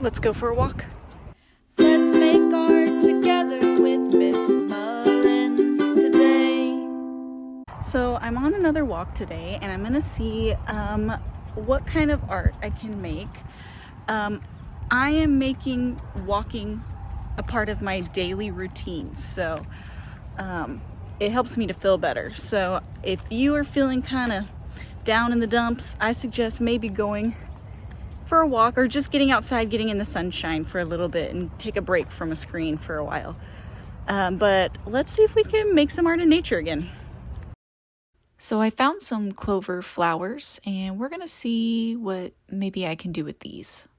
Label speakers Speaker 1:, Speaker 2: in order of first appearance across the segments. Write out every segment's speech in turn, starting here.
Speaker 1: Let's go for a walk.
Speaker 2: Let's make art together with Miss Mullins today.
Speaker 1: So I'm on another walk today and I'm gonna see what kind of art I can make. I am making walking a part of my daily routine, so it helps me to feel better. So if you are feeling kind of down in the dumps, I suggest maybe going for a walk or just getting outside, getting in the sunshine for a little bit and take a break from a screen for a while. But let's see if we can make some art in nature again. So I found some clover flowers and we're gonna see what maybe I can do with these.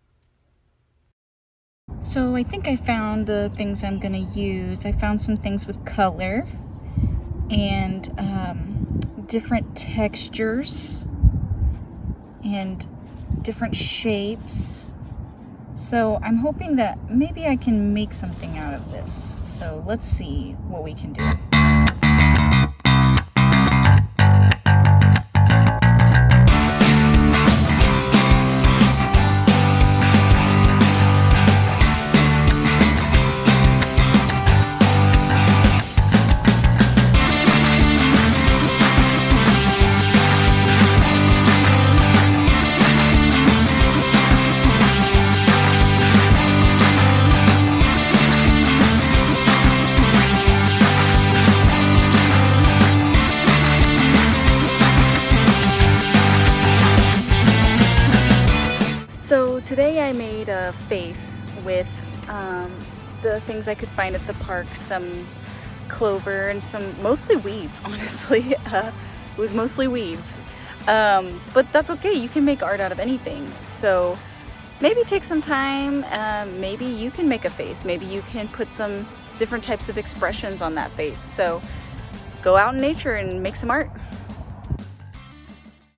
Speaker 1: So I think I found the things I'm gonna use. I found some things with color and different textures and different shapes. So I'm hoping that maybe I can make something out of this. So let's see what we can do. So today I made a face with the things I could find at the park, some clover and some mostly weeds, honestly. It was mostly weeds, but that's okay. You can make art out of anything. So maybe take some time, maybe you can make a face, maybe you can put some different types of expressions on that face. So go out in nature and make some art.